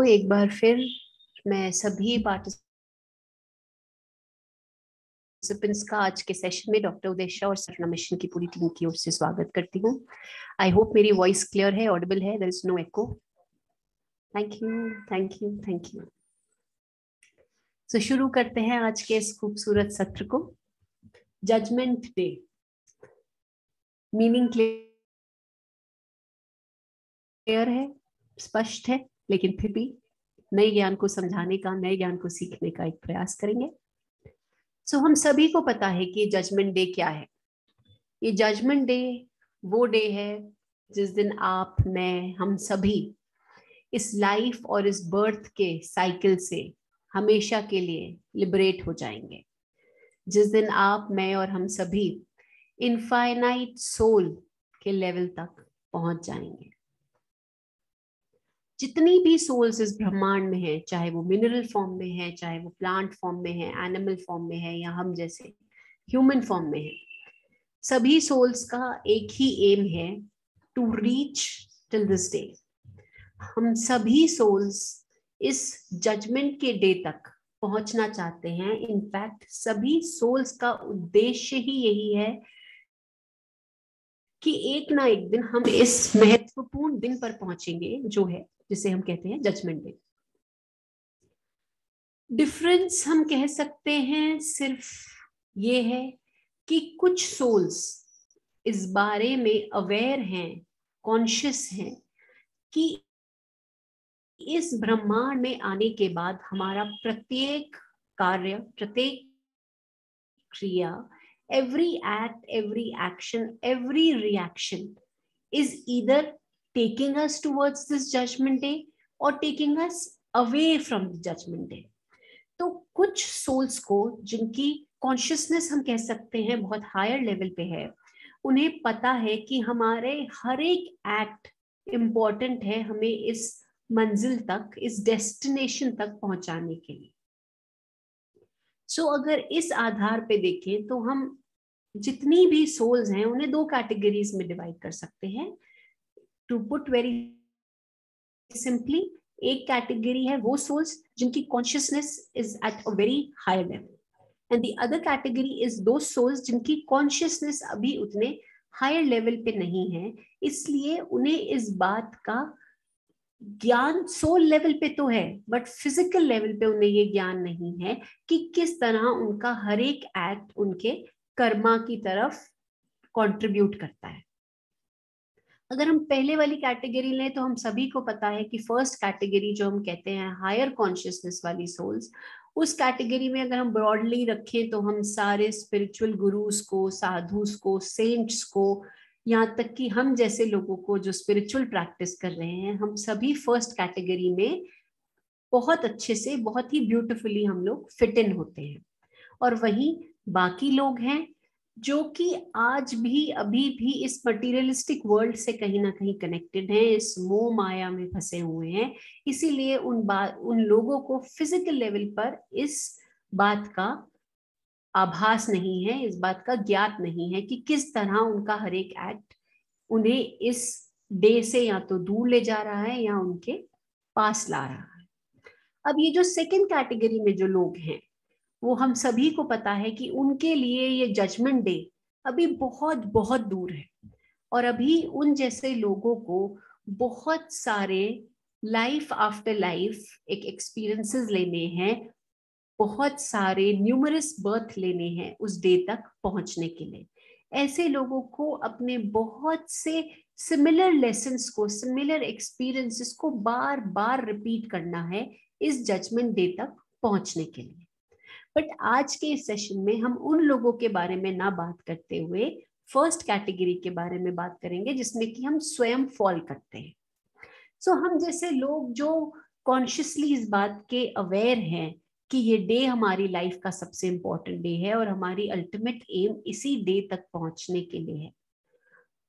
एक बार फिर मैं सभी पार्टिसिपेंट्स का आज के सेशन में डॉक्टर उदय शाह और सपना मिशन की पूरी टीम की ओर से स्वागत करती हूँ। आई होप मेरी वॉइस क्लियर है, ऑडिबल है, there is no echo. Thank you, thank you, thank you. तो शुरू करते हैं आज के इस खूबसूरत सत्र को। जजमेंट डे, मीनिंग क्लियर है, स्पष्ट है, लेकिन फिर भी नए ज्ञान को समझाने का, नए ज्ञान को सीखने का एक प्रयास करेंगे। हम सभी को पता है कि जजमेंट डे क्या है। ये जजमेंट डे वो डे है जिस दिन आप, मैं, हम सभी इस लाइफ और इस बर्थ के साइकिल से हमेशा के लिए लिबरेट हो जाएंगे। जिस दिन आप, मैं और हम सभी इनफाइनाइट सोल के लेवल तक पहुंच जाएंगे। जितनी भी सोल्स इस ब्रह्मांड में है, चाहे वो मिनरल फॉर्म में है, चाहे वो प्लांट फॉर्म में है, एनिमल फॉर्म में है, या हम जैसे ह्यूमन फॉर्म में है, सभी सोल्स का एक ही एम है, to reach till this day. हम सभी सोल्स इस जजमेंट के डे तक पहुंचना चाहते हैं। इनफैक्ट सभी सोल्स का उद्देश्य ही यही है कि एक ना एक दिन हम इस महत्वपूर्ण दिन पर पहुंचेंगे, जो है जिसे हम कहते हैं जजमेंट डे। डिफरेंस हम कह सकते हैं सिर्फ ये है कि कुछ सोल्स इस बारे में अवेयर हैं, कॉन्शियस हैं कि इस ब्रह्मांड में आने के बाद हमारा प्रत्येक कार्य, प्रत्येक क्रिया, every act, every action, every reaction is either taking us towards this judgment day or taking us away from the judgment day. तो कुछ सोल्स को, जिनकी कॉन्शियसनेस हम कह सकते हैं बहुत हायर लेवल पे है, उन्हें पता है कि हमारे हर एक एक्ट इम्पोर्टेंट है हमें इस मंजिल तक, इस डेस्टिनेशन तक पहुंचाने के लिए। अगर इस आधार पे देखें तो हम जितनी भी सोल्स हैं उन्हें दो कैटेगरीज में डिवाइड कर सकते हैं। टू पुट वेरी सिंपली, एक कैटेगरी है वो सोल्स जिनकी consciousness is at a very higher level, and the other category is those souls जिनकी कॉन्शियसनेस अभी उतने हायर लेवल पे नहीं है। इसलिए उन्हें इस बात का ज्ञान सोल लेवल पे तो है, बट फिजिकल लेवल पे उन्हें ये ज्ञान नहीं है कि किस तरह उनका हर एक एक्ट उनके कर्मा की तरफ कंट्रीब्यूट करता है। अगर हम पहले वाली कैटेगरी लें तो हम सभी को पता है कि फर्स्ट कैटेगरी जो हम कहते हैं हायर कॉन्शियसनेस वाली सोल्स, उस कैटेगरी में अगर हम ब्रॉडली रखें तो हम सारे स्पिरिचुअल गुरुज को, साधुस को, सेंट्स को, यहाँ तक कि हम जैसे लोगों को जो स्पिरिचुअल प्रैक्टिस कर रहे हैं, हम सभी फर्स्ट कैटेगरी में बहुत अच्छे से, बहुत ही ब्यूटिफुली हम लोग फिट इन होते हैं। और वहीं बाकी लोग हैं जो कि आज भी, अभी भी इस मटीरियलिस्टिक वर्ल्ड से कहीं ना कहीं कनेक्टेड हैं, इस मोह माया में फंसे हुए हैं। इसीलिए उन लोगों को फिजिकल लेवल पर इस बात का आभास नहीं है, इस बात का ज्ञात नहीं है कि किस तरह उनका हर एक एक्ट उन्हें इस डे से या तो दूर ले जा रहा है या उनके पास ला रहा है। अब ये जो सेकंड कैटेगरी में जो लोग हैं, वो हम सभी को पता है कि उनके लिए ये जजमेंट डे अभी बहुत बहुत दूर है। और अभी उन जैसे लोगों को बहुत सारे लाइफ आफ्टर लाइफ एक एक्सपीरियंसेस लेने हैं, बहुत सारे न्यूमरस बर्थ लेने हैं उस डे तक पहुंचने के लिए। ऐसे लोगों को अपने बहुत से सिमिलर लेसन्स को, सिमिलर एक्सपीरियंसेस को बार बार रिपीट करना है इस जजमेंट डे तक पहुंचने के लिए। बट आज के इस सेशन में हम उन लोगों के बारे में ना बात करते हुए फर्स्ट कैटेगरी के बारे में बात करेंगे, जिसमें कि हम स्वयं फॉल करते हैं। हम जैसे लोग जो कॉन्शियसली इस बात के अवेयर हैं कि ये डे हमारी लाइफ का सबसे इंपॉर्टेंट डे है और हमारी अल्टीमेट एम इसी डे तक पहुंचने के लिए है,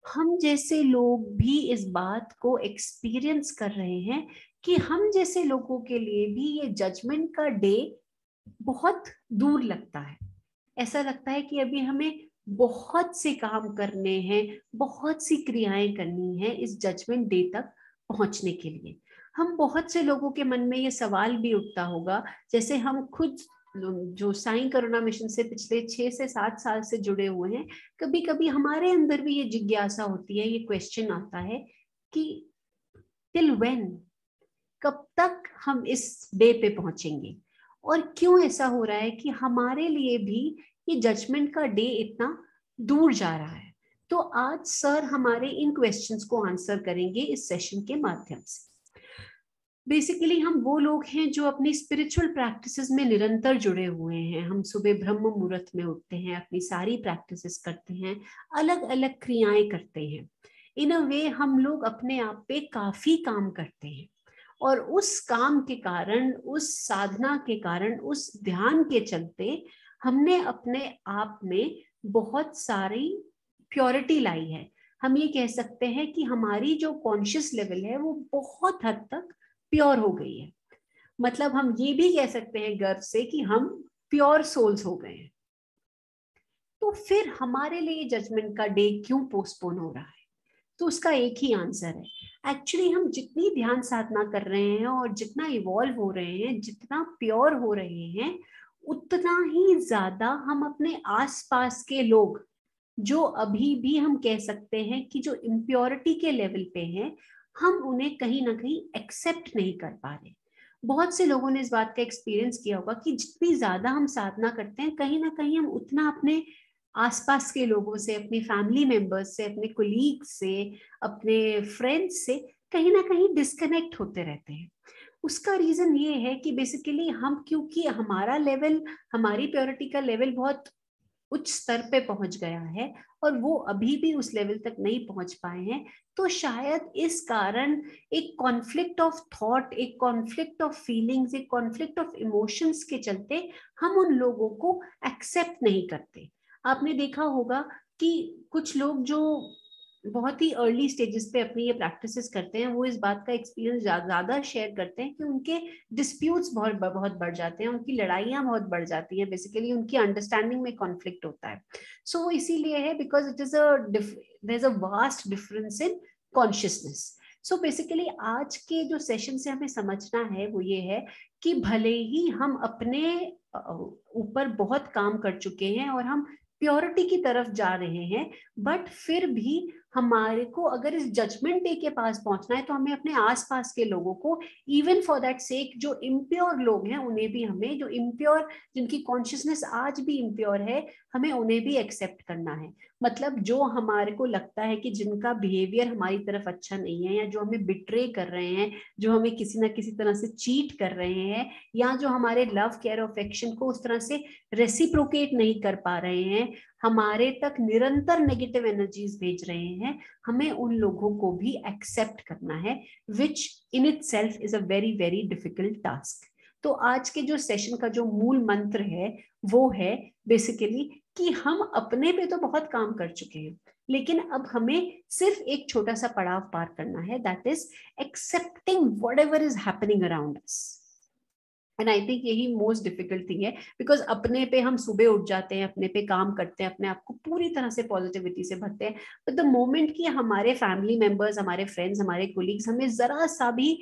हम जैसे लोग भी इस बात को एक्सपीरियंस कर रहे हैं कि हम जैसे लोगों के लिए भी ये जजमेंट का डे बहुत दूर लगता है। ऐसा लगता है कि अभी हमें बहुत से काम करने हैं, बहुत सी क्रियाएं करनी है इस जजमेंट डे तक पहुंचने के लिए। हम बहुत से लोगों के मन में ये सवाल भी उठता होगा, जैसे हम खुद जो साईं करुणा मिशन से पिछले 6 से 7 साल से जुड़े हुए हैं, कभी कभी हमारे अंदर भी ये जिज्ञासा होती है, ये क्वेश्चन आता है कि टिल व्हेन, कब तक हम इस डे पे पहुंचेंगे, और क्यों ऐसा हो रहा है कि हमारे लिए भी ये जजमेंट का डे इतना दूर जा रहा है। तो आज सर हमारे इन क्वेश्चंस को आंसर करेंगे इस सेशन के माध्यम से। बेसिकली हम वो लोग हैं जो अपनी स्पिरिचुअल प्रैक्टिसेस में निरंतर जुड़े हुए हैं। हम सुबह ब्रह्म मुहूर्त में उठते हैं, अपनी सारी प्रैक्टिसेस करते हैं, अलग अलग क्रियाएं करते हैं। इन अ वे हम लोग अपने आप पे काफी काम करते हैं, और उस काम के कारण, उस साधना के कारण, उस ध्यान के चलते हमने अपने आप में बहुत सारी प्योरिटी लाई है। हम ये कह सकते हैं कि हमारी जो कॉन्शियस लेवल है वो बहुत हद तक प्योर हो गई है। मतलब हम ये भी कह सकते हैं गर्व से कि हम प्योर सोल्स हो गए हैं। तो फिर हमारे लिए जजमेंट का डे क्यों पोस्टपोन हो रहा है? तो उसका एक ही आंसर है। एक्चुअली हम जितनी ध्यान साधना कर रहे हैं और जितना इवॉल्व हो रहे हैं, जितना प्योर हो रहे हैं, उतना ही ज्यादा हम अपने आसपास के लोग जो अभी भी हम कह सकते हैं कि जो इम्प्योरिटी के लेवल पे हैं, हम उन्हें कहीं ना कहीं एक्सेप्ट नहीं कर पा रहे। बहुत से लोगों ने इस बात का एक्सपीरियंस किया होगा कि जितनी ज्यादा हम साधना करते हैं, कहीं ना कहीं हम उतना अपने आसपास के लोगों से, अपने फैमिली मेंबर्स से, अपने कोलीग से, अपने फ्रेंड्स से कहीं ना कहीं डिस्कनेक्ट होते रहते हैं। उसका रीजन ये है कि बेसिकली हम, क्योंकि हमारा लेवल, हमारी प्योरिटी का लेवल बहुत उच्च स्तर पे पहुंच गया है और वो अभी भी उस लेवल तक नहीं पहुंच पाए हैं, तो शायद इस कारण एक कॉन्फ्लिक्ट ऑफ थॉट, एक कॉन्फ्लिक्ट ऑफ फीलिंग्स, एक कॉन्फ्लिक्ट ऑफ इमोशंस के चलते हम उन लोगों को एक्सेप्ट नहीं करते। आपने देखा होगा कि कुछ लोग जो बहुत ही अर्ली स्टेजेस पे अपनी ये प्रैक्टिसेस करते हैं, वो इस बात का एक्सपीरियंस ज्यादा शेयर करते हैं कि उनके डिस्प्यूट्स बहुत बढ़ जाते हैं, उनकी लड़ाइयां बहुत बढ़ जाती हैं, बेसिकली उनकी अंडरस्टैंडिंग में कॉन्फ्लिक्ट होता है। सो वो इसीलिए है because it is there is a vast difference in consciousness. So basically आज के जो सेशन से हमें समझना है वो ये है कि भले ही हम अपने ऊपर बहुत काम कर चुके हैं और हम प्योरिटी की तरफ जा रहे हैं, बट फिर भी हमारे को अगर इस जजमेंट डे के पास पहुंचना है तो हमें अपने आसपास के लोगों को, इवन फॉर दैट सेक जो इम्प्योर लोग हैं उन्हें भी, हमें जो इम्प्योर, जिनकी कॉन्शियसनेस आज भी इम्प्योर है, हमें उन्हें भी एक्सेप्ट करना है। मतलब जो हमारे को लगता है कि जिनका बिहेवियर हमारी तरफ अच्छा नहीं है, या जो हमें बिट्रे कर रहे हैं, जो हमें किसी ना किसी तरह से चीट कर रहे हैं, या जो हमारे लव केयर अफेक्शन को उस तरह से रेसिप्रोकेट नहीं कर पा रहे हैं, हमारे तक निरंतर नेगेटिव एनर्जीज भेज रहे हैं, हमें उन लोगों को भी एक्सेप्ट करना है, which in itself is a very very difficult task. तो आज के जो सेशन का जो मूल मंत्र है वो है बेसिकली कि हम अपने पे तो बहुत काम कर चुके हैं, लेकिन अब हमें सिर्फ एक छोटा सा पड़ाव पार करना है, that is accepting whatever is happening around us. And I think यही मोस्ट डिफिकल्ट थिंग है, बिकॉज अपने पे हम सुबह उठ जाते हैं, अपने पे काम करते हैं, अपने आप को पूरी तरह से पॉजिटिविटी से भरते हैं, बट द मोमेंट कि हमारे फैमिली मेंबर्स, हमारे फ्रेंड्स, हमारे कोलीग्स हमें जरा सा भी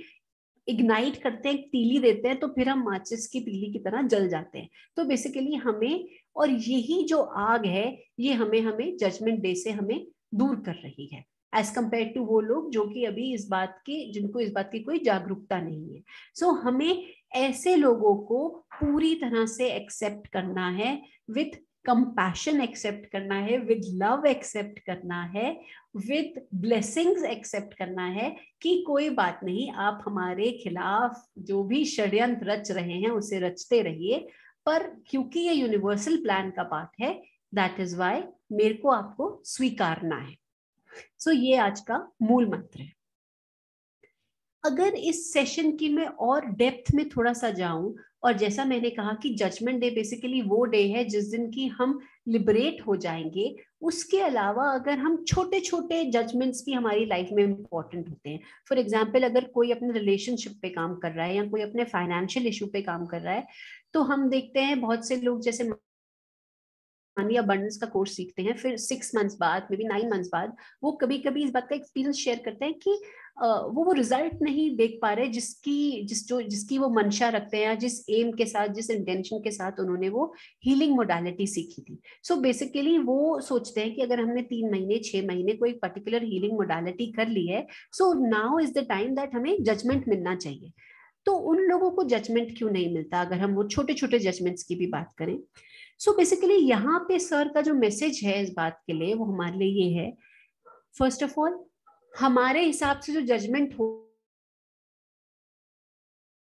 इग्नाइट करते हैं, तीली देते हैं, तो फिर हम माचिस की तीली की तरह जल जाते हैं। तो बेसिकली हमें, और यही जो आग है ये हमें हमें जजमेंट डे से हमें दूर कर रही है, एज कंपेयर टू वो लोग जो कि अभी इस बात की, जिनको इस बात की कोई जागरूकता नहीं है। सो हमें ऐसे लोगों को पूरी तरह से एक्सेप्ट करना है, विथ कंपैशन एक्सेप्ट करना है, विद लव एक्सेप्ट करना है, विद ब्लेसिंग्स एक्सेप्ट करना है कि कोई बात नहीं, आप हमारे खिलाफ जो भी षड्यंत्र रच रहे हैं उसे रचते रहिए, पर क्योंकि ये यूनिवर्सल प्लान का पार्ट है, दैट इज वाई मेरे को आपको स्वीकारना है। सो ये आज का मूल मंत्र है। अगर इस सेशन की मैं और डेप्थ में थोड़ा सा जाऊं, और जैसा मैंने कहा कि जजमेंट डे बेसिकली वो डे है जिस दिन की हम लिबरेट हो जाएंगे, उसके अलावा अगर हम छोटे छोटे जजमेंट्स भी हमारी लाइफ में इंपॉर्टेंट होते हैं। फॉर एग्जाम्पल, अगर कोई अपने रिलेशनशिप पे काम कर रहा है या कोई अपने फाइनेंशियल इशू पे काम कर रहा है, तो हम देखते हैं बहुत से लोग जैसे मनी अबंडेंस का कोर्स सीखते हैं, फिर 6 मंथ्स बाद, मे बी 9 मंथ्स बाद, वो कभी कभी इस बात का एक्सपीरियंस शेयर करते हैं कि वो रिजल्ट नहीं देख पा रहे जिसकी वो मंशा रखते हैं, जिस एम के साथ, जिस इंटेंशन के साथ उन्होंने वो हीलिंग मोडालिटी सीखी थी। सो बेसिकली वो सोचते हैं कि अगर हमने 3 महीने 6 महीने कोई पर्टिकुलर हीलिंग मोडालिटी कर ली है, so now is the time that हमें जजमेंट मिलना चाहिए। तो उन लोगों को जजमेंट क्यों नहीं मिलता, अगर हम वो छोटे छोटे जजमेंट्स की भी बात करें। सो बेसिकली यहाँ पे सर का जो मैसेज है इस बात के लिए, वो हमारे लिए ये है, फर्स्ट ऑफ ऑल हमारे हिसाब से जो जजमेंट हो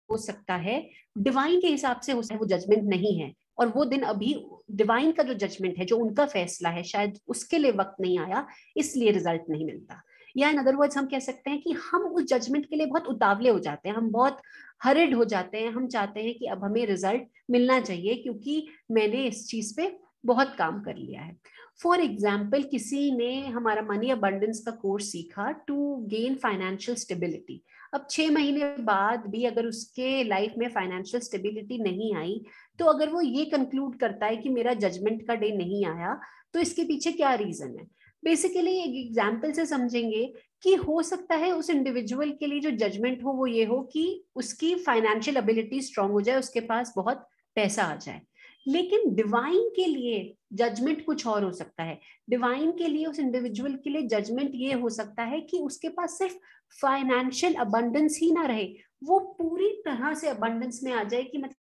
सकता है, डिवाइन के हिसाब से हो सकता है वो जजमेंट नहीं है, और वो दिन अभी डिवाइन का जो जजमेंट है, जो उनका फैसला है, शायद उसके लिए वक्त नहीं आया, इसलिए रिजल्ट नहीं मिलता। या इन अदर वर्ड्स हम कह सकते हैं कि हम उस जजमेंट के लिए बहुत उतावले हो जाते हैं, हम बहुत हरिड हो जाते हैं, हम चाहते हैं कि अब हमें रिजल्ट मिलना चाहिए क्योंकि मैंने इस चीज पे बहुत काम कर लिया है। फॉर एग्जाम्पल, किसी ने हमारा मनी अबंडेंस का कोर्स सीखा टू गेन फाइनेंशियल स्टेबिलिटी। अब 6 महीने बाद भी अगर उसके लाइफ में फाइनेंशियल स्टेबिलिटी नहीं आई, तो अगर वो ये कंक्लूड करता है कि मेरा जजमेंट का डे नहीं आया, तो इसके पीछे क्या रीजन है। बेसिकली एक एग्जाम्पल से समझेंगे कि हो सकता है उस इंडिविजुअल के लिए जो जजमेंट हो वो ये हो कि उसकी फाइनेंशियल एबिलिटी स्ट्रांग हो जाए, उसके पास बहुत पैसा आ जाए। लेकिन डिवाइन के लिए जजमेंट कुछ और हो सकता है। डिवाइन के लिए, उस इंडिविजुअल के लिए जजमेंट ये हो सकता है कि उसके पास सिर्फ फाइनेंशियल अबंडेंस ही ना रहे, वो पूरी तरह से अबंडेंस में आ जाए, कि मतलब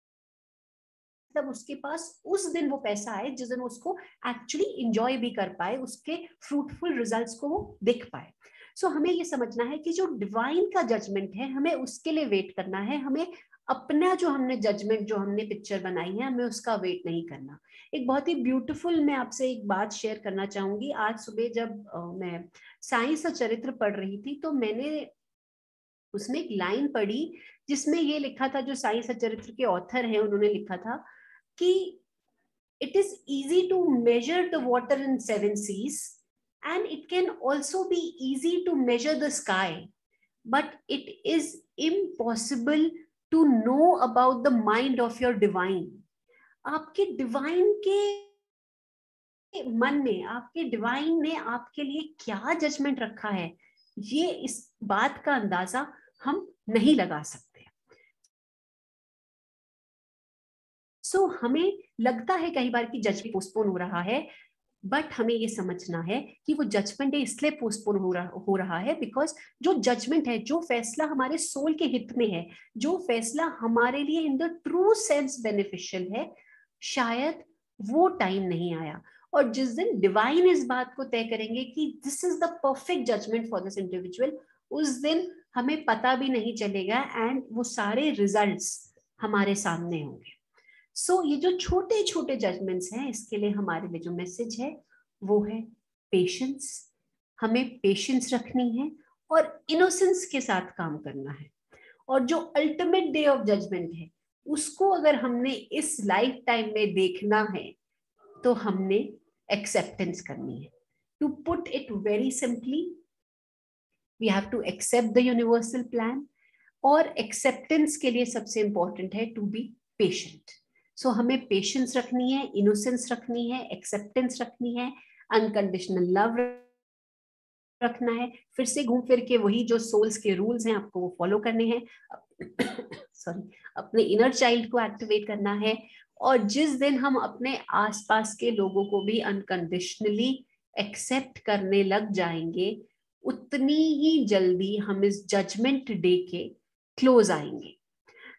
उसके पास उस दिन वो पैसा आए जिस दिन उसको एक्चुअली इंजॉय भी कर पाए, उसके फ्रूटफुल रिजल्ट्स को वो देख पाए। सो हमें ये समझना है कि जो डिवाइन का जजमेंट है, हमें उसके लिए वेट करना है, हमें अपना जो हमने जजमेंट, जो हमने पिक्चर बनाई है, हमें उसका वेट नहीं करना। एक बहुत ही ब्यूटीफुल, मैं आपसे एक बात शेयर करना चाहूंगी। आज सुबह जब मैं साइंस और चरित्र पढ़ रही थी, तो मैंने उसमें एक लाइन पढ़ी जिसमें ये लिखा था, जो साइंस और चरित्र के ऑथर हैं उन्होंने लिखा था कि it is easy to measure the water in 7 seas, and it can also be easy to measure the sky, but it is impossible to know about the mind of your divine. आपके divine के मन में, आपके divine ने आपके लिए क्या judgement रखा है, ये इस बात का अंदाजा हम नहीं लगा सकते। सो हमें लगता है कई बार कि जजमेंट पोस्टपोन हो रहा है, बट हमें ये समझना है कि वो जजमेंट इसलिए पोस्टपोन हो रहा है बिकॉज जो जजमेंट है, जो फैसला हमारे सोल के हित में है, जो फैसला हमारे लिए in the true sense beneficial है, शायद वो टाइम नहीं आया। और जिस दिन डिवाइन इस बात को तय करेंगे कि this is the perfect judgement for this individual, उस दिन हमें पता भी नहीं चलेगा, एंड वो सारे रिजल्ट्स हमारे सामने होंगे। सो ये जो छोटे छोटे जजमेंट्स हैं, इसके लिए हमारे लिए जो मैसेज है वो है पेशेंस। हमें पेशेंस रखनी है और इनोसेंस के साथ काम करना है। और जो अल्टीमेट डे ऑफ जजमेंट है, उसको अगर हमने इस लाइफ टाइम में देखना है, तो हमने एक्सेप्टेंस करनी है। To put it very simply, we have to accept the universal plan. और एक्सेप्टेंस के लिए सबसे इंपॉर्टेंट है टू बी पेशेंट। सो हमें पेशेंस रखनी है, इनोसेंस रखनी है, एक्सेप्टेंस रखनी है, अनकंडीशनल लव रखना है। फिर से घूम फिर के वही जो सोल्स के रूल्स हैं, आपको वो फॉलो करने हैं। सॉरी, अपने इनर चाइल्ड को एक्टिवेट करना है। और जिस दिन हम अपने आसपास के लोगों को भी अनकंडीशनली एक्सेप्ट करने लग जाएंगे, उतनी ही जल्दी हम इस जजमेंट डे के क्लोज आएंगे।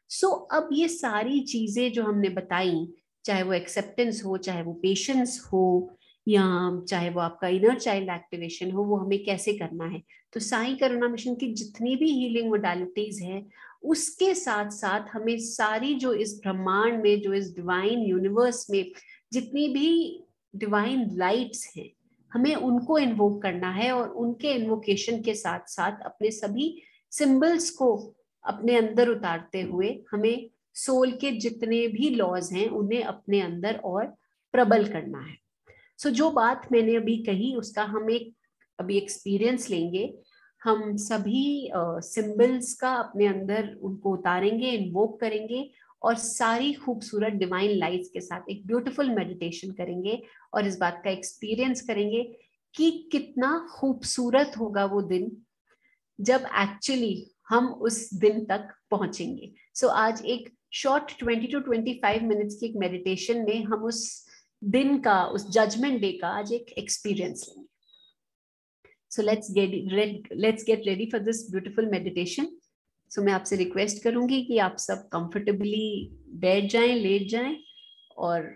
सो अब ये सारी चीजें जो हमने बताई, चाहे वो एक्सेप्टेंस हो, चाहे वो पेशेंस हो, या चाहे वो आपका इनर चाइल्ड एक्टिवेशन हो, वो हमें कैसे करना है। तो साई करुणा मिशन की जितनी भी हीलिंग मोडालिटीज हैं, उसके साथ साथ हमें सारी जो इस ब्रह्मांड में, जो इस डिवाइन यूनिवर्स में जितनी भी डिवाइन लाइट्स हैं, हमें उनको इन्वोक करना है। और उनके इन्वोकेशन के साथ साथ अपने सभी सिंबल्स को अपने अंदर उतारते हुए हमें सोल के जितने भी लॉज हैं उन्हें अपने अंदर और प्रबल करना है। सो जो बात मैंने अभी कही, उसका हम एक अभी एक्सपीरियंस लेंगे। हम सभी सिंबल्स का अपने अंदर उनको उतारेंगे, इन्वोक करेंगे, और सारी खूबसूरत डिवाइन लाइट्स के साथ एक ब्यूटीफुल मेडिटेशन करेंगे, और इस बात का एक्सपीरियंस करेंगे कि कितना खूबसूरत होगा वो दिन जब एक्चुअली हम उस दिन तक पहुंचेंगे. सो आज एक शॉर्ट 20 to 25 मिनट्स की एक मेडिटेशन में हम उस दिन का, उस जजमेंट डे का आज एक एक्सपीरियंस लेंगे. So let's get ready for this beautiful meditation. So मैं आपसे रिक्वेस्ट करूंगी कि आप सब कंफर्टेबली बैठ जाएं, लेट जाएं, और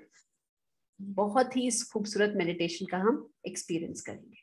बहुत ही इस खूबसूरत मेडिटेशन का हम एक्सपीरियंस करेंगे.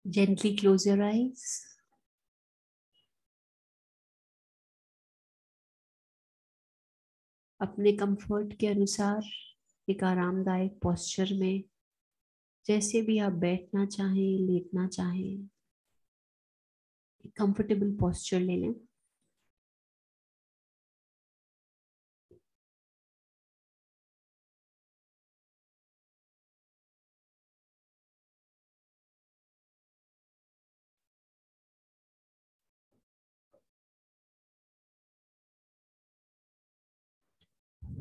Gently close your eyes. अपने कंफर्ट के अनुसार एक आरामदायक पोस्चर में, जैसे भी आप बैठना चाहें, लेटना चाहें, एक कंफर्टेबल पोस्चर ले लें.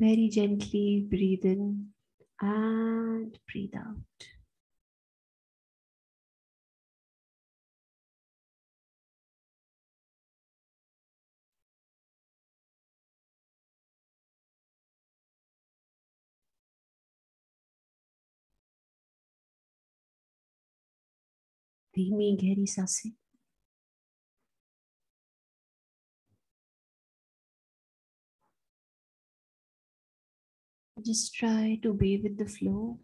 Very gently breathe in and breathe out. धीमी गहरी सांसें. Just try to be with the flow.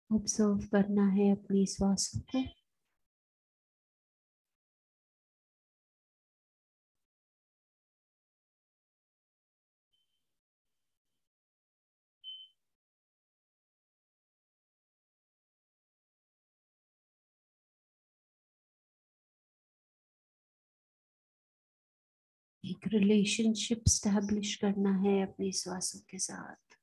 Observe करना है अपनी श्वासों को. एक रिलेशनशिप स्टैब्लिश करना है अपनी श्वासों के साथ.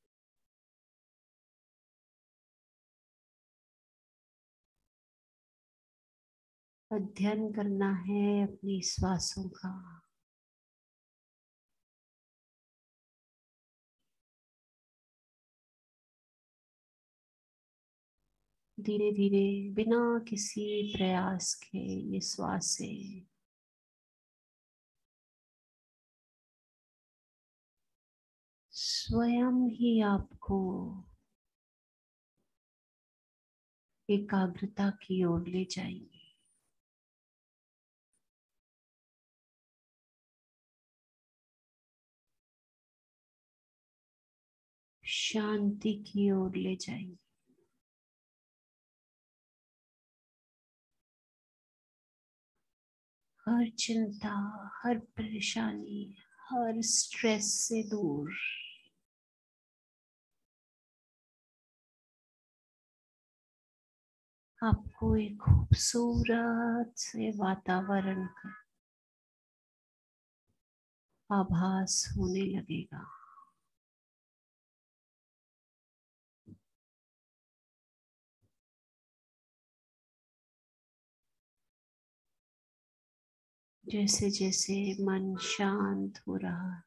अध्ययन करना है अपनी श्वासों का. धीरे धीरे बिना किसी प्रयास के ये श्वासें स्वयं ही आपको एकाग्रता की ओर ले जाएंगे. शांति की ओर ले जाएंगे. हर चिंता, हर परेशानी, हर स्ट्रेस से दूर. आपको एक खूबसूरत से वातावरण का आभास होने लगेगा. जैसे जैसे मन शांत हो रहा है,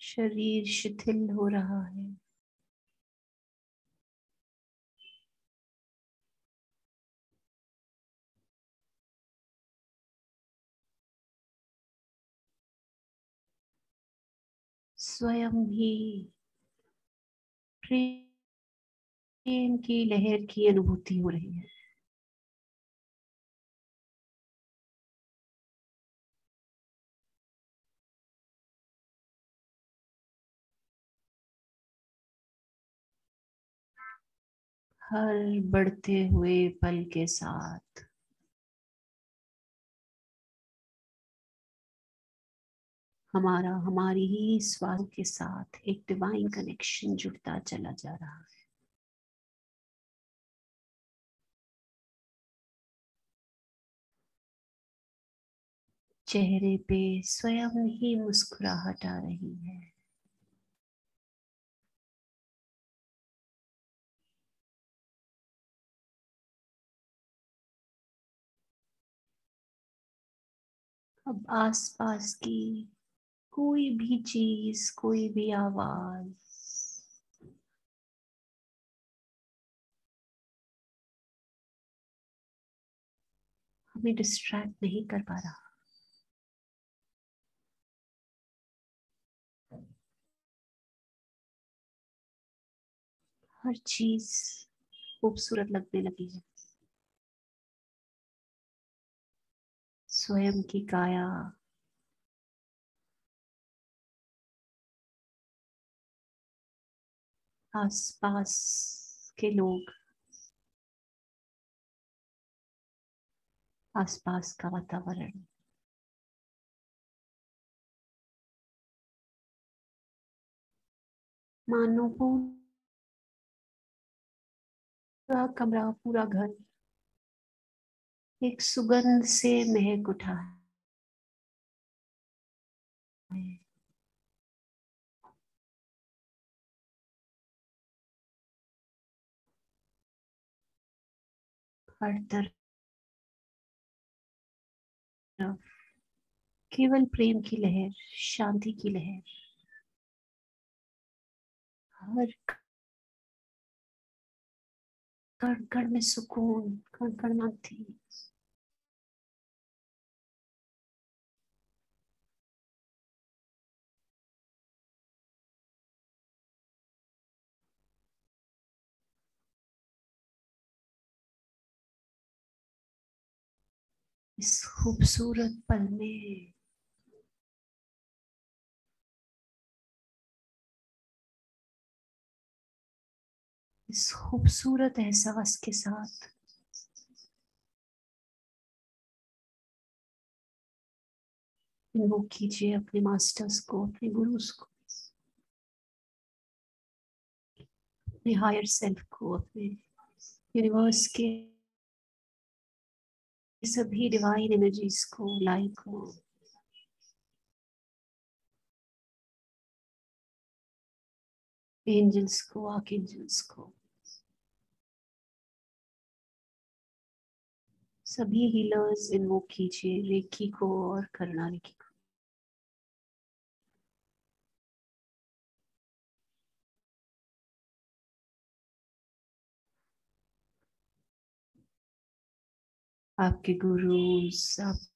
शरीर शिथिल हो रहा है, स्वयं भी प्रेम की लहर की अनुभूति हो रही है। हर बढ़ते हुए पल के साथ हमारा हमारी ही श्वास के साथ एक डिवाइन कनेक्शन जुड़ता चला जा रहा है। चेहरे पे स्वयं ही मुस्कुराहट आ रही है। अब आसपास की कोई भी चीज, कोई भी आवाज हमें डिस्ट्रैक्ट नहीं कर पा रहा। हर चीज खूबसूरत लगने लगी है। स्वयं की काया, आसपास के लोग, आसपास का वातावरण, मानो पूरा कमरा, पूरा घर एक सुगंध से महक उठा है। हर तरफ केवल प्रेम की लहर, शांति की लहर, हर कण कण में सुकून, कण कण में थी। इस खूबसूरत पल में इस खूबसूरत एहसास के साथ इन्वोक कीजिए अपने मास्टर्स को, अपने गुरुज को, अपने हायर सेल्फ को, अपने यूनिवर्स के सभी डिवाइन एनर्जीज को, लाइट को, एंजल्स को, आर्कएंजल्स को, सभी हीलर्स इन्वोक कीजिए, रेकी को और करुणा रेकी को। आपके गुरुज, आपके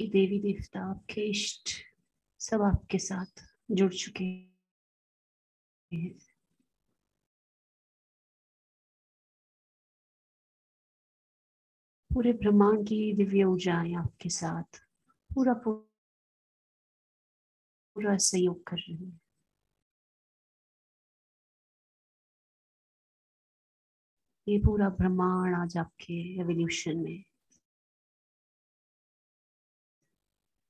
देवी देवता, आपके इष्ट सब आपके साथ जुड़ चुके हैं। पूरे ब्रह्मांड की दिव्य ऊर्जाएं आपके साथ पूरा पूरा सहयोग कर रही है। ये पूरा ब्रह्मांड आज आपके एवोल्यूशन में,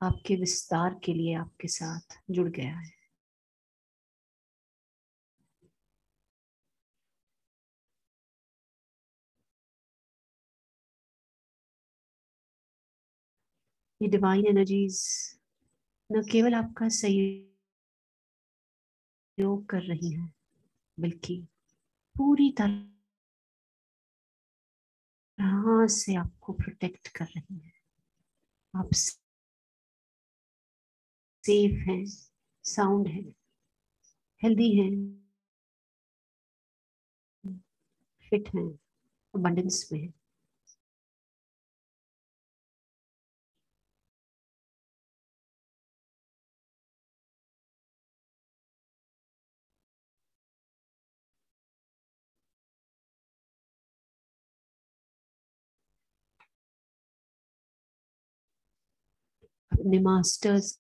आपके विस्तार के लिए आपके साथ जुड़ गया है। ये डिवाइन एनर्जीज न केवल आपका सहयोग कर रही हैं, बल्कि पूरी तरह से आपको प्रोटेक्ट कर रही है। आप सेफ हैं, साउंड हैं, हेल्दी हैं, फिट हैं, अबंडेंस में हैं। अपने मास्टर्स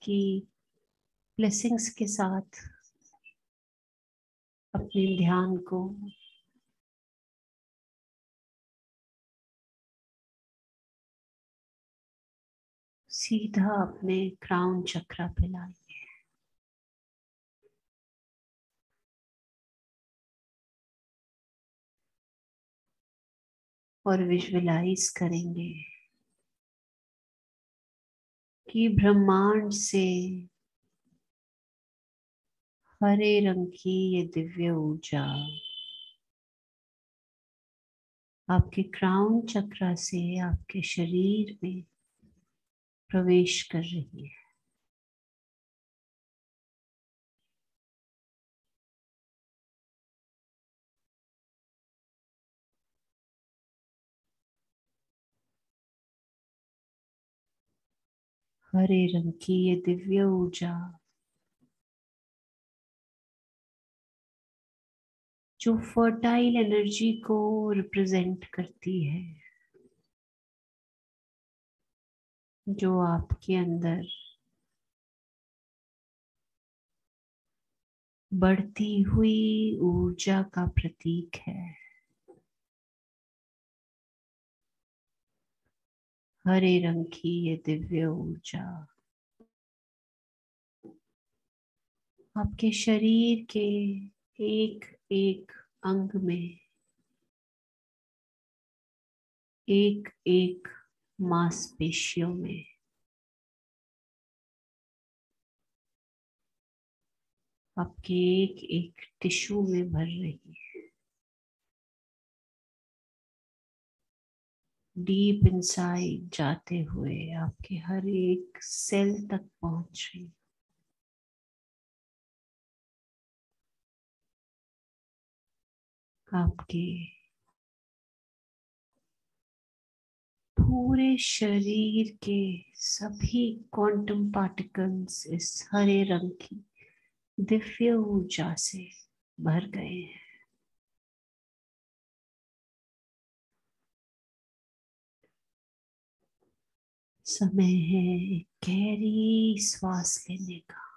की ब्लेसिंग्स के साथ अपने ध्यान को सीधा अपने क्राउन चक्रा पे लाइए और विजुअलाइज करेंगे कि ब्रह्मांड से हरे रंग की ये दिव्य ऊर्जा आपके क्राउन चक्रा से आपके शरीर में प्रवेश कर रही है। हरे रंग की ये दिव्य ऊर्जा जो फर्टाइल एनर्जी को रिप्रेजेंट करती है, जो आपके अंदर बढ़ती हुई ऊर्जा का प्रतीक है। हरे रंग की ये दिव्य ऊर्जा आपके शरीर के एक एक अंग में, एक एक मांसपेशियों में, आपके एक एक टिश्यू में भर रही है। डीप इनसाइड जाते हुए आपके हर एक सेल तक पहुंच रही है। आपके पूरे शरीर के सभी क्वांटम पार्टिकल्स इस हरे रंग की दिव्य ऊर्जा से भर गए हैं। समय है एक गहरी श्वास लेने का।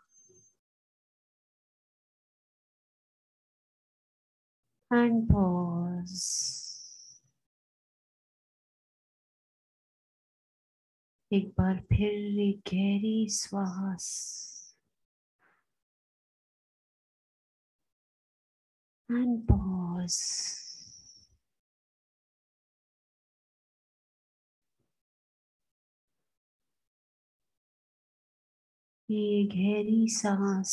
And pause. एक बार फिर एक गहरी श्वास एंड पॉज। ये गहरी सांस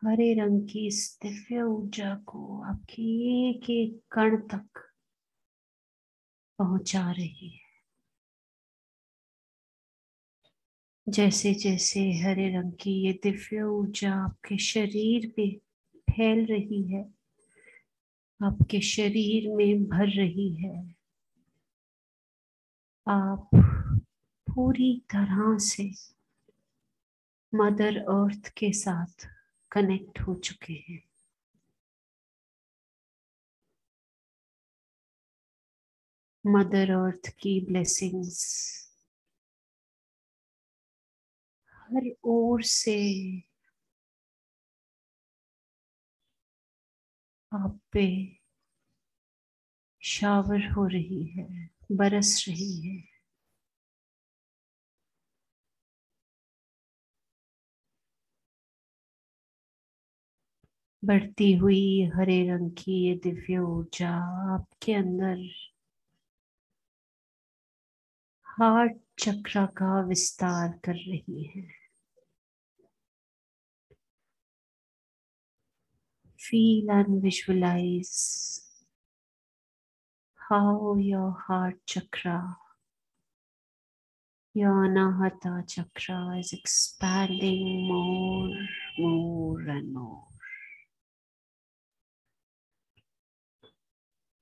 हरे रंग की इस दिव्य ऊर्जा को आपके एक एक कण तक पहुंचा रही है। जैसे जैसे हरे रंग की ये दिव्य ऊर्जा आपके शरीर में फैल रही है, आपके शरीर में भर रही है, आप पूरी तरह से मदर अर्थ के साथ कनेक्ट हो चुके हैं। मदर अर्थ की ब्लेसिंग्स हर ओर से आप पे शावर हो रही है, बरस रही है। बढ़ती हुई हरे रंग की ये दिव्य ऊर्जा आपके अंदर हार्ट चक्र का विस्तार कर रही है। Feel and visualize how your heart chakra, your Anahata chakra is expanding more and more,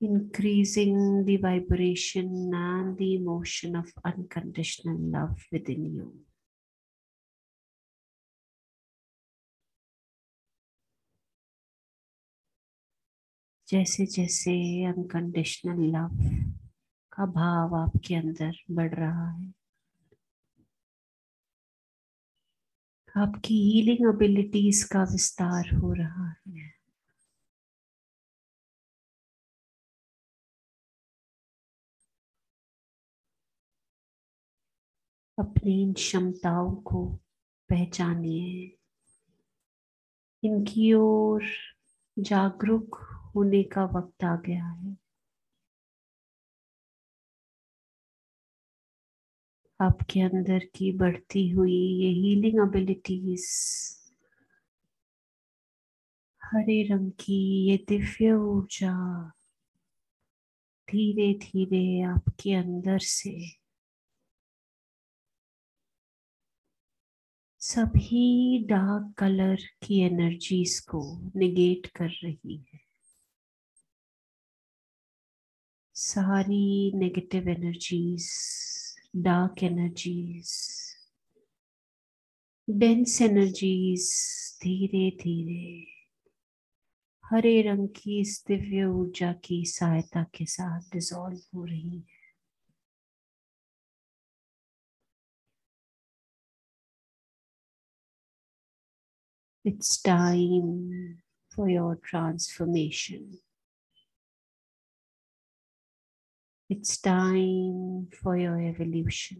increasing the vibration and the emotion of unconditional love within you. जैसे जैसे अनकंडीशनल लव का भाव आपके अंदर बढ़ रहा है, आपकी हीलिंग एबिलिटीज का विस्तार हो रहा है। अपनी इन क्षमताओं को पहचानिए, इनकी ओर जागरूक होने का वक्त आ गया है। आपके अंदर की बढ़ती हुई ये हीलिंग एबिलिटीज, हरे रंग की ये दिव्य ऊर्जा धीरे धीरे आपके अंदर से सभी डार्क कलर की एनर्जीज को निगेट कर रही है। सारी negative energies, dark energies, dense energies धीरे धीरे हरे रंग की इस दिव्य ऊर्जा की सहायता के साथ डिसॉल्व हो रही है। It's time for your transformation. It's time for your evolution.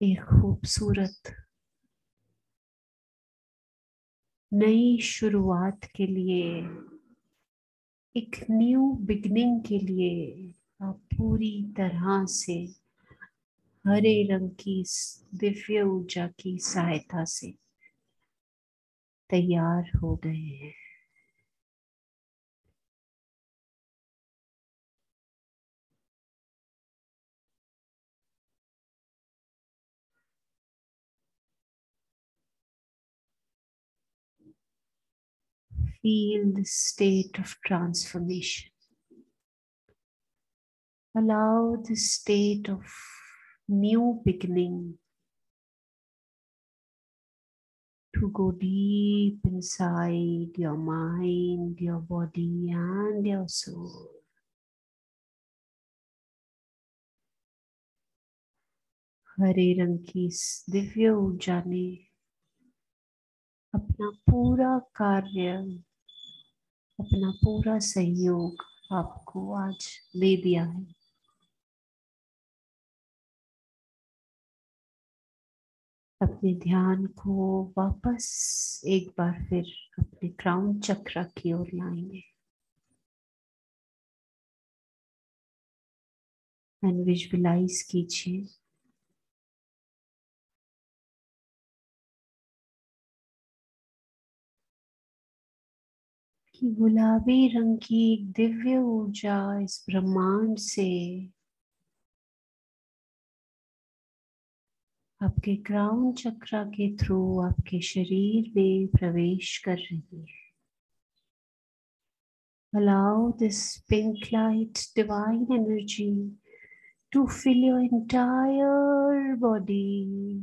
एक खूबसूरत नई शुरुआत के लिए, एक न्यू बिगनिंग के लिए आप पूरी तरह से हरे रंग की दिव्य ऊर्जा की सहायता से तैयार हो गए हैं। Feel the state of transformation. Allow the state of new beginning to go deep inside your mind, your body, and your soul. हरे रंग की इस दिव्य ऊर्जा ने अपना पूरा कार्य, अपना पूरा सहयोग आपको आज दे दिया है। अपने ध्यान को वापस एक बार फिर अपने क्राउन चक्र की ओर लाएंगे एंड विजुअलाइज कीजिए कि गुलाबी रंग की एक दिव्य ऊर्जा इस ब्रह्मांड से आपके क्राउन चक्र के थ्रू आपके शरीर में प्रवेश कर रही है। Allow this pink light, divine energy to fill your entire body.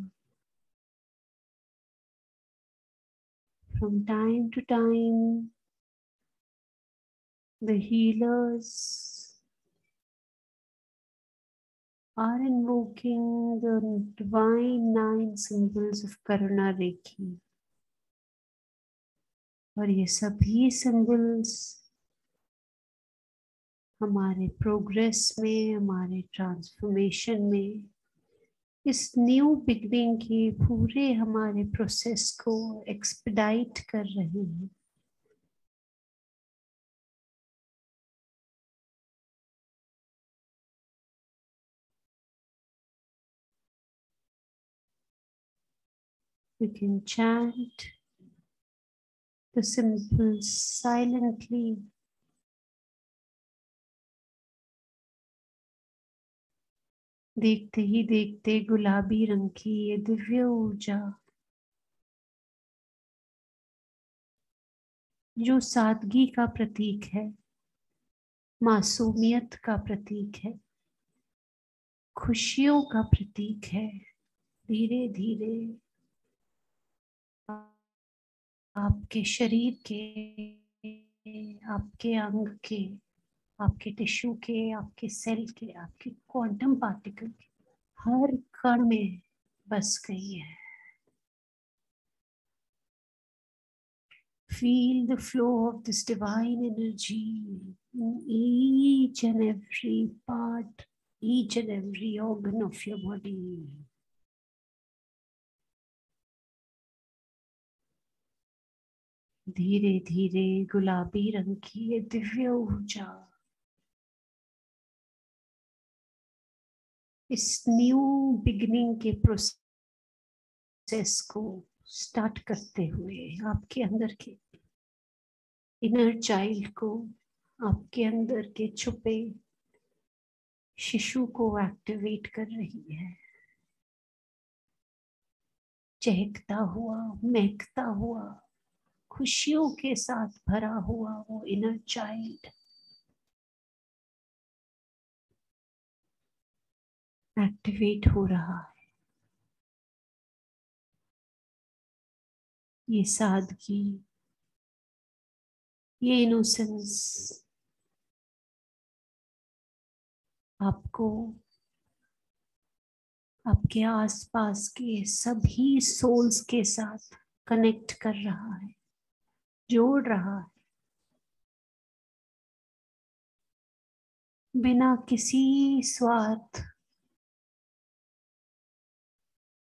From time to time, the healers are invoking the divine 9 symbols of Karuna Reiki. और ये सभी सिंबल्स हमारे प्रोग्रेस में, हमारे ट्रांसफॉर्मेशन में, इस न्यू बिगनिंग के पूरे हमारे प्रोसेस को एक्सपेडाइट कर रहे हैं। You can chant the symbols silently. देखते ही देखते गुलाबी रंग की ये दिव्य ऊर्जा जो सादगी का प्रतीक है, मासूमियत का प्रतीक है, खुशियों का प्रतीक है, धीरे धीरे आपके शरीर के, आपके अंग के, आपके टिश्यू के, आपके सेल के, आपके क्वांटम पार्टिकल के हर कण में बस गई है. Feel the flow of this divine energy in each and every part, each and every organ of your body. धीरे धीरे गुलाबी रंग की ये दिव्य ऊर्जा इस न्यू बिगिनिंग के प्रोसेस को स्टार्ट करते हुए आपके अंदर के इनर चाइल्ड को, आपके अंदर के छुपे शिशु को एक्टिवेट कर रही है. चहकता हुआ, महकता हुआ, खुशियों के साथ भरा हुआ वो इनर चाइल्ड एक्टिवेट हो रहा है. ये सादगी, ये इनोसेंस आपको आपके आसपास के सभी सोल्स के साथ कनेक्ट कर रहा है, जोड़ रहा है. बिना किसी स्वार्थ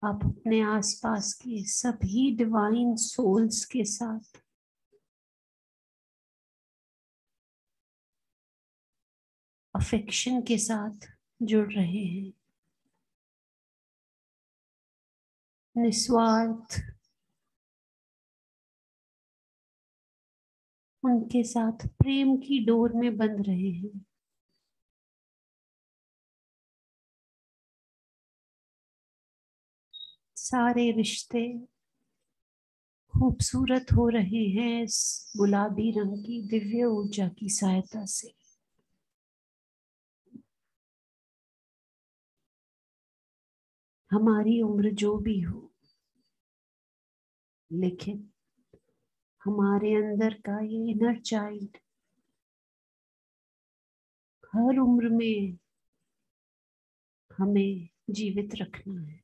आप अपने आसपास के सभी डिवाइन सोल्स के साथ अफेक्शन के साथ जुड़ रहे हैं. निस्वार्थ उनके साथ प्रेम की डोर में बंध रहे हैं. सारे रिश्ते खूबसूरत हो रहे हैं इस गुलाबी रंग की दिव्य ऊर्जा की सहायता से. हमारी उम्र जो भी हो, लेकिन हमारे अंदर का ये इनर चाइल्ड हर उम्र में हमें जीवित रखना है.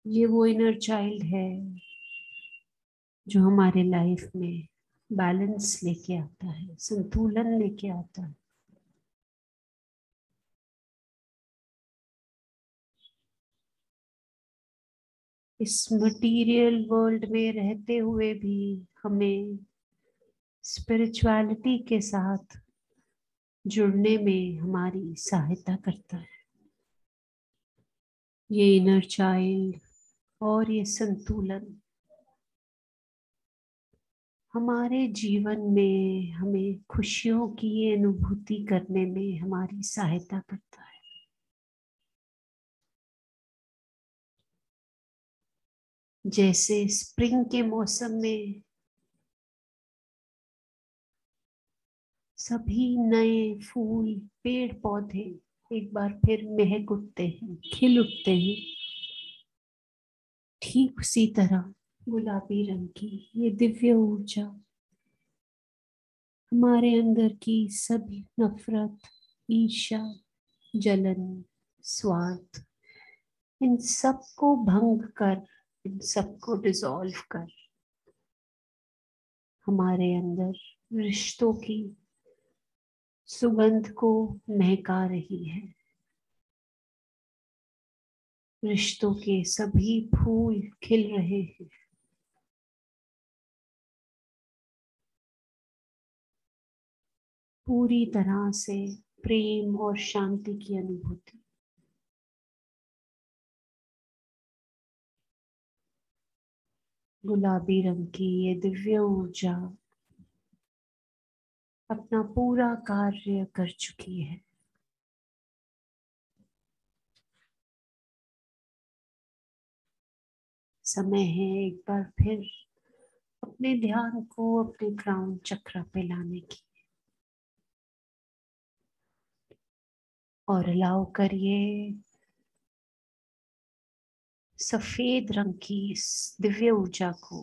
ये वो इनर चाइल्ड है जो हमारे लाइफ में बैलेंस लेके आता है, संतुलन लेके आता है. इस मटीरियल वर्ल्ड में रहते हुए भी हमें स्पिरिचुअलिटी के साथ जुड़ने में हमारी सहायता करता है. ये इनर चाइल्ड और ये संतुलन हमारे जीवन में हमें खुशियों की अनुभूति करने में हमारी सहायता करता है. जैसे स्प्रिंग के मौसम में सभी नए फूल, पेड़ पौधे एक बार फिर महक उठते हैं, खिल उठते हैं, ठीक उसी तरह गुलाबी रंग की ये दिव्य ऊर्जा हमारे अंदर की सभी नफरत, ईर्ष्या, जलन, स्वार्थ, इन सब को भंग कर, इन सब को डिसॉल्व कर हमारे अंदर रिश्तों की सुगंध को महका रही है. रिश्तों के सभी फूल खिल रहे हैं. पूरी तरह से प्रेम और शांति की अनुभूति. गुलाबी रंग की ये दिव्य ऊर्जा अपना पूरा कार्य कर चुकी है। समय है एक बार फिर अपने ध्यान को अपने क्राउन चक्र पे लाने की, और अलाउ करिए सफेद रंग की इस दिव्य ऊर्जा को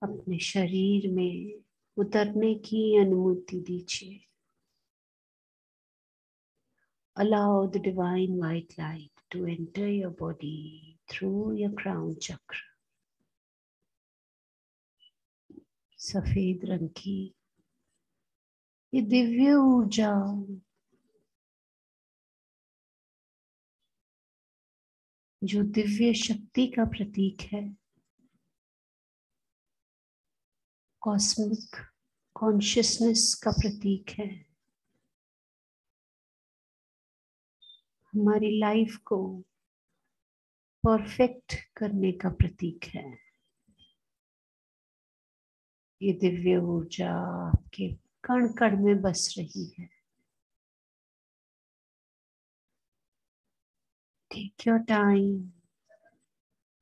अपने शरीर में उतरने की अनुमति दीजिए। Allow the divine white light to enter your body through your crown chakra. सफेद रंग की ये दिव्य ऊर्जा जो दिव्य शक्ति का प्रतीक है, कॉस्मिक कॉन्शियसनेस का प्रतीक है, हमारी लाइफ को परफेक्ट करने का प्रतीक है। ये दिव्य ऊर्जा आपके कण कण में बस रही है। Take your time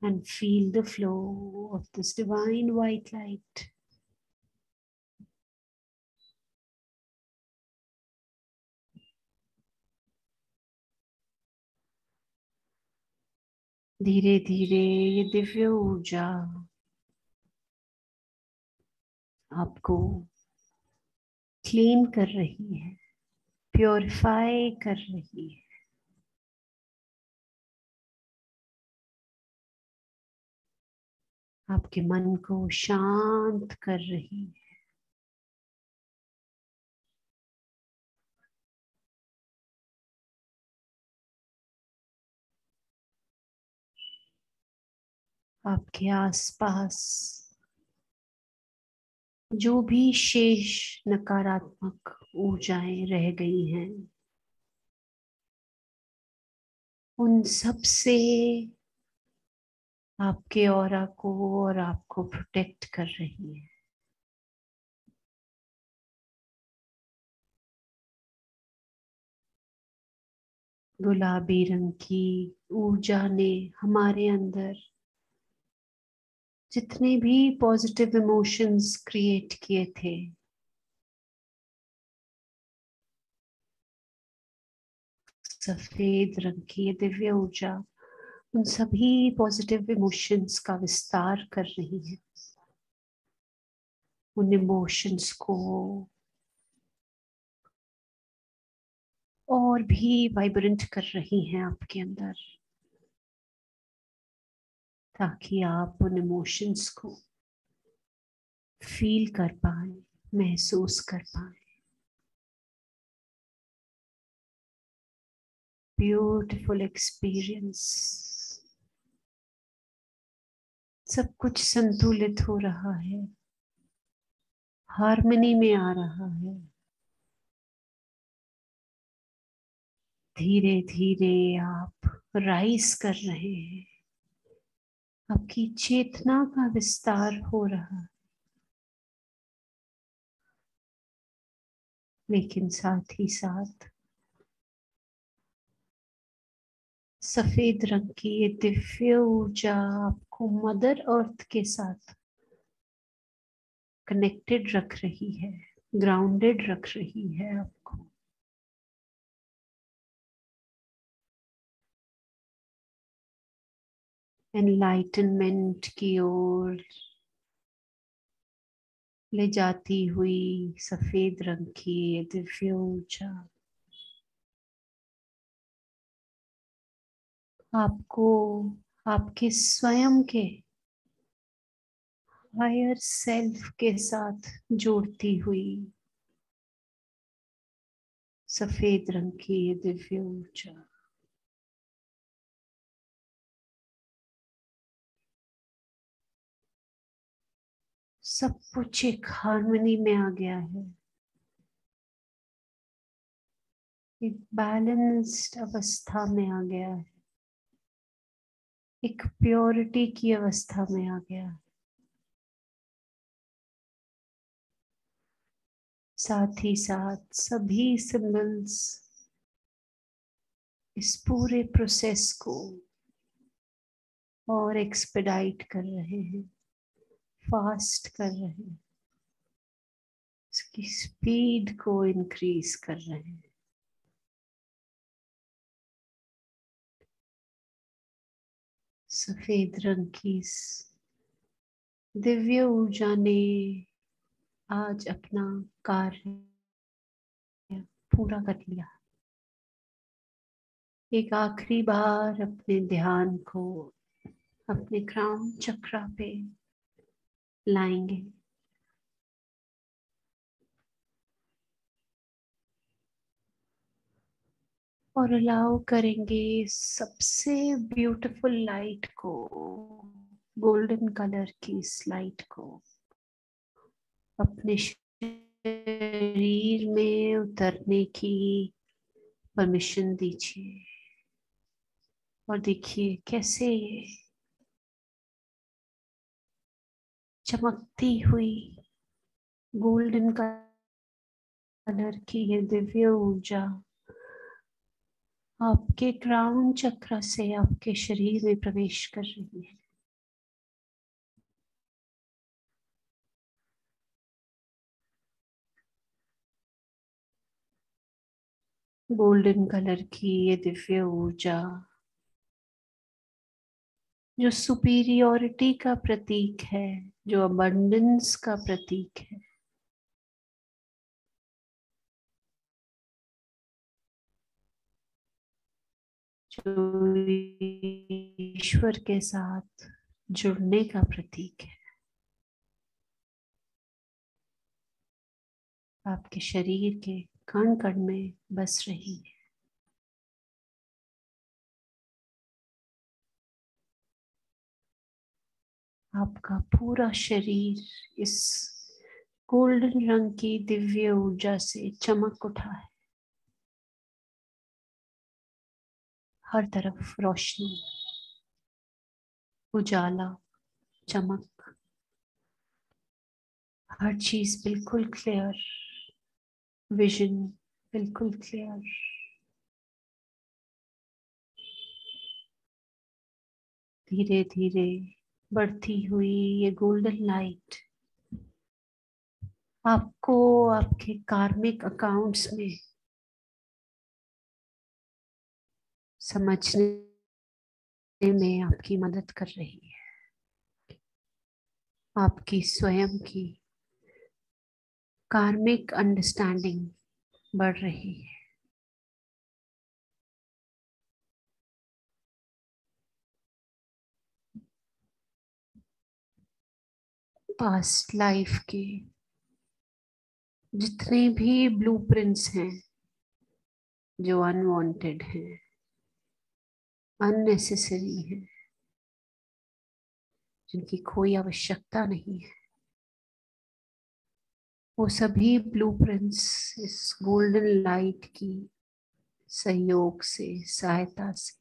and feel the flow of this divine white light. धीरे धीरे ये दिव्य ऊर्जा आपको क्लीन कर रही है, प्योरीफाई कर रही है। आपके मन को शांत कर रही है। आपके आसपास जो भी शेष नकारात्मक ऊर्जाएं रह गई हैं, उन सब से आपके ऑरा को और आपको प्रोटेक्ट कर रही है। गुलाबी रंग की ऊर्जा ने हमारे अंदर जितने भी पॉजिटिव इमोशंस क्रिएट किए थे, सफेद रंग की ये दिव्य ऊर्जा उन सभी पॉजिटिव इमोशंस का विस्तार कर रही है। उन इमोशंस को और भी वाइब्रेंट कर रही हैं आपके अंदर, ताकि आप उन इमोशंस को फील कर पाए, महसूस कर पाए। Beautiful experience. सब कुछ संतुलित हो रहा है, हार्मनी में आ रहा है। धीरे धीरे आप राइज कर रहे हैं, आपकी चेतना का विस्तार हो रहा है। लेकिन साथ ही साथ सफेद रंग की ये दिव्य ऊर्जा आपको मदर अर्थ के साथ कनेक्टेड रख रही है, ग्राउंडेड रख रही है आपको। एनलाइटनमेंट की ओर ले जाती हुई सफेद रंग की ये दिव्य ऊर्जा आपको आपके स्वयं के हायर सेल्फ के साथ जोड़ती हुई सफेद रंग की ये दिव्य ऊर्जा सब कुछ एक हार्मनी में आ गया है, एक बैलेंस्ड अवस्था में आ गया है। एक प्योरिटी की अवस्था में आ गया। साथ ही साथ सभी सिंबल्स इस पूरे प्रोसेस को और एक्सपेडाइट कर रहे हैं, फास्ट कर रहे हैं, इसकी स्पीड को इंक्रीज कर रहे हैं। सफेद रंग की इस दिव्य ऊर्जा ने आज अपना कार्य पूरा कर लिया। एक आखिरी बार अपने ध्यान को अपने क्राउन चक्रा पे लाएंगे और अलाउ करेंगे सबसे ब्यूटीफुल लाइट को, गोल्डन कलर की इस लाइट को अपने शरीर में उतरने की परमिशन दीजिए। और देखिए कैसे ये चमकती हुई गोल्डन कलर की ये दिव्य ऊर्जा आपके क्राउन चक्र से आपके शरीर में प्रवेश कर रही है। गोल्डन कलर की ये दिव्य ऊर्जा जो सुपीरियोरिटी का प्रतीक है, जो अबंडेंस का प्रतीक है, जो ईश्वर के साथ जुड़ने का प्रतीक है, आपके शरीर के कण कण में बस रही है। आपका पूरा शरीर इस गोल्डन रंग की दिव्य ऊर्जा से चमक उठा है। हर तरफ रोशनी, उजाला, चमक, हर चीज बिल्कुल क्लियर, विजन बिल्कुल क्लियर। धीरे धीरे बढ़ती हुई ये गोल्डन लाइट आपको आपके कार्मिक अकाउंट्स में समझने में आपकी मदद कर रही है। आपकी स्वयं की कार्मिक अंडरस्टैंडिंग बढ़ रही है। पास्ट लाइफ के जितने भी ब्लूप्रिंट्स हैं जो अनवांटेड हैं, अननेसेसरी हैं, जिनकी कोई आवश्यकता नहीं है, वो सभी ब्लूप्रिंट्स इस गोल्डन लाइट की सहयोग से, सहायता से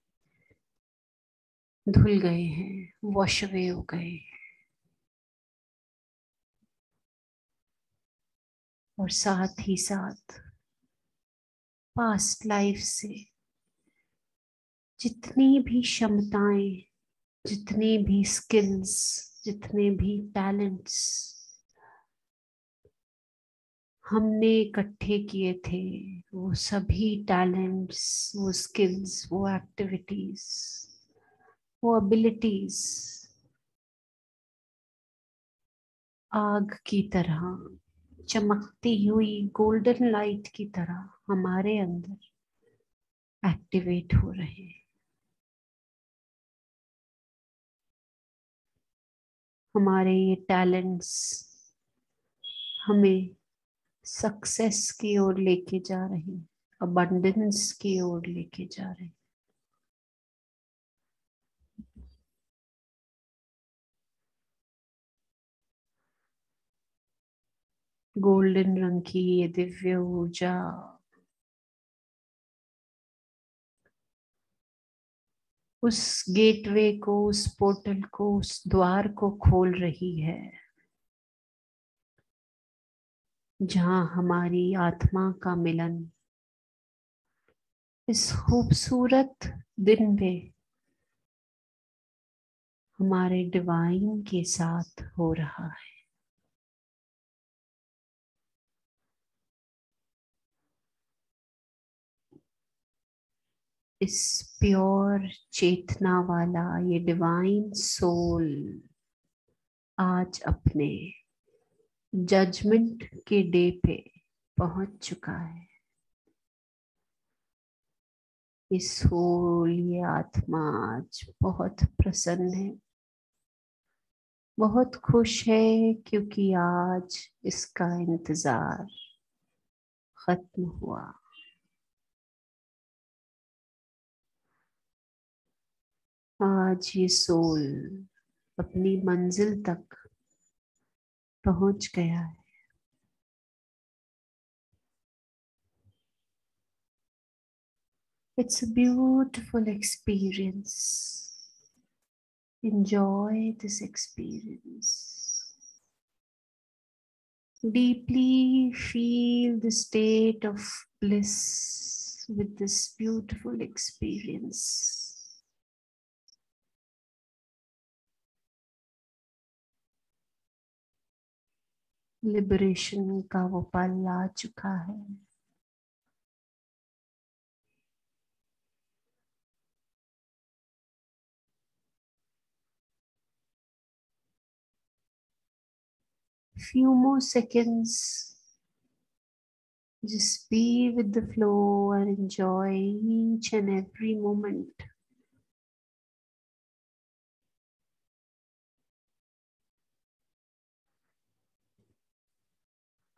धुल गए हैं, वॉश अवे हो गए हैं। और साथ ही साथ पास्ट लाइफ से जितनी भी क्षमताएं, जितनी भी स्किल्स, जितने भी टैलेंट्स हमने इकट्ठे किए थे, वो सभी टैलेंट्स, वो स्किल्स, वो एक्टिविटीज, वो एबिलिटीज आग की तरह, चमकती हुई गोल्डन लाइट की तरह हमारे अंदर एक्टिवेट हो रहे हैं। हमारे ये टैलेंट्स हमें सक्सेस की ओर लेके जा रहे हैं, अबंडेंस की ओर लेके जा रहे हैं। गोल्डन रंग की ये दिव्य ऊर्जा उस गेटवे को, उस पोर्टल को, उस द्वार को खोल रही है जहां हमारी आत्मा का मिलन इस खूबसूरत दिन पे हमारे डिवाइन के साथ हो रहा है। इस प्योर चेतना वाला ये डिवाइन सोल आज अपने जजमेंट के डे पे पहुंच चुका है। ये सोल, ये आत्मा आज बहुत प्रसन्न है, बहुत खुश है, क्योंकि आज इसका इंतजार खत्म हुआ। आज ये सोल अपनी मंजिल तक पहुंच गया है। It's a beautiful experience. Enjoy this experience. Deeply feel the state of bliss with this beautiful experience. Liberation का वो पल आ चुका है। Few more seconds, just be with the flow and enjoy each and every moment.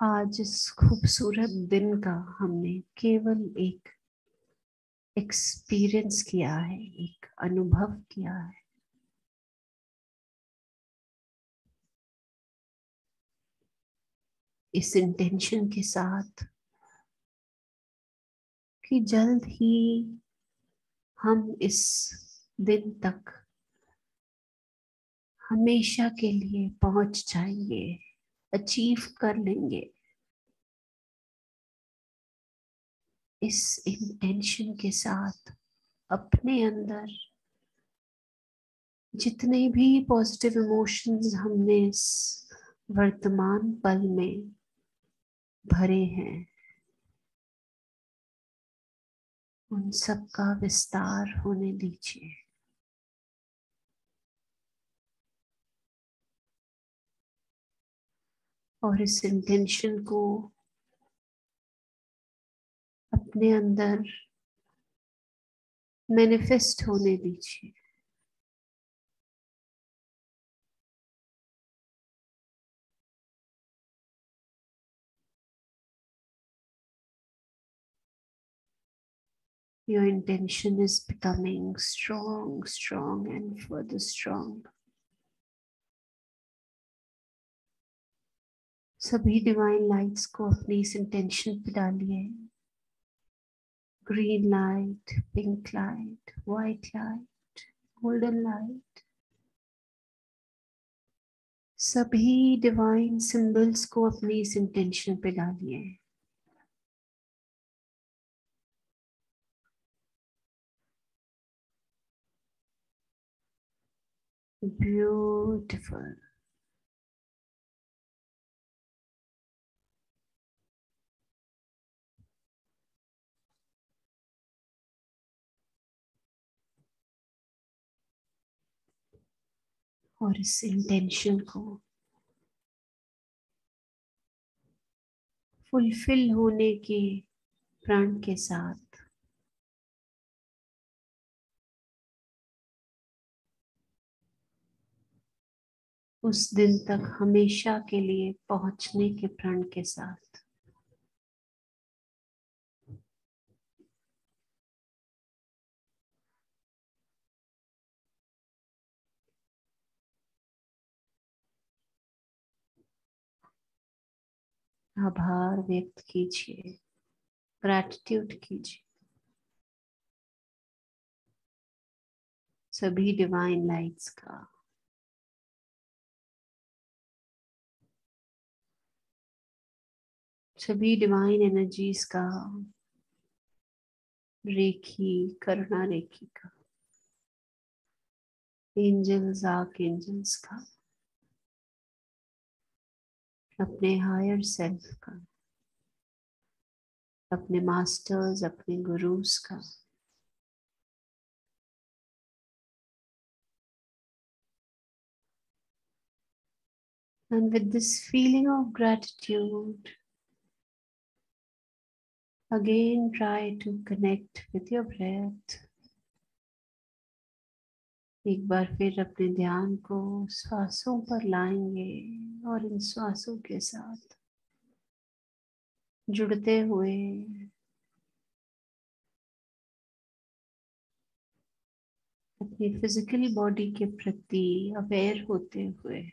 आज इस खूबसूरत दिन का हमने केवल एक एक्सपीरियंस किया है, एक अनुभव किया है। इस इंटेंशन के साथ कि जल्द ही हम इस दिन तक हमेशा के लिए पहुंच जाएंगे, अचीव कर लेंगे। इस इंटेंशन के साथ अपने अंदर जितने भी पॉजिटिव इमोशंस हमने इस वर्तमान पल में भरे हैं, उन सब का विस्तार होने दीजिए। और इस इंटेंशन को अपने अंदर मैनिफेस्ट होने दीजिए। Your intention is becoming strong, strong and further strong. सभी डिवाइन लाइट्स को अपनी इस इंटेंशन पे डालिए। Green light, pink light, white light, golden light, सभी डिवाइन सिंबल्स को अपनी इस इंटेंशन पे डालिए। ब्यूटिफुल। और इस इंटेंशन को फुलफिल होने के प्रण के साथ उस दिन तक हमेशा के लिए पहुंचने के प्रण के साथ आभार व्यक्त कीजिए, ग्रैटिट्यूड कीजिए। सभी डिवाइन लाइट्स का, सभी डिवाइन एनर्जीज का, रेखी, करुणा रेखी का, एंजल्स, आर्क एंजल्स का, अपने हायर सेल्फ का, अपने मास्टर्स, अपने गुरुज का, and with this feeling of gratitude, again try to connect with your breath. एक बार फिर अपने ध्यान को श्वासों पर लाएंगे और इन श्वासों के साथ जुड़ते हुए अपनी फिजिकल बॉडी के प्रति अवेयर होते हुए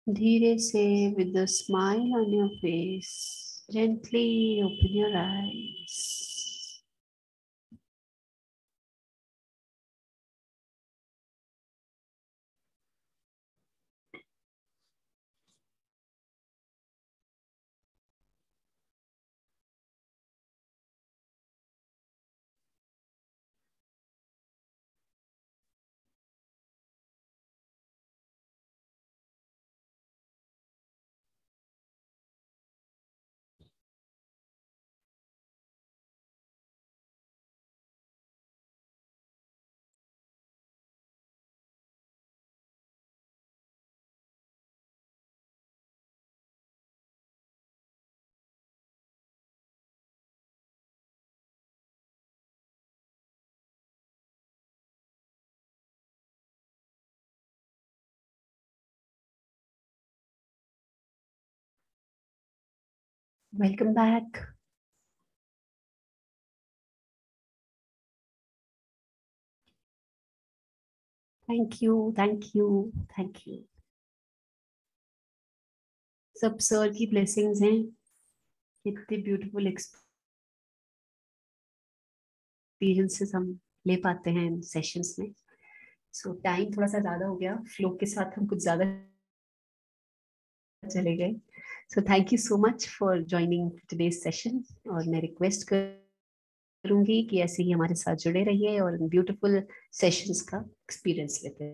धीरे से with a smile on your face, gently open your eyes. Welcome back. Thank you, thank you, thank you. सब सर की ब्लेसिंग्स हैं, कितने ब्यूटीफुल एक्सपीरियंसेस हम ले पाते हैं इन सेशंस में. सो टाइम थोड़ा सा ज्यादा हो गया, फ्लो के साथ हम कुछ ज्यादा चले गए. सो thank you so much for joining today's session. और मैं रिक्वेस्ट करूंगी कि ऐसे ही हमारे साथ जुड़े रहिए और ब्यूटीफुल सेशंस का एक्सपीरियंस लेते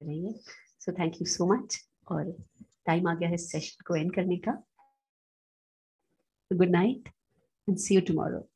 रहिए. So thank you so much. और टाइम आ गया है सेशन को एंड करने का. Good night and see you tomorrow.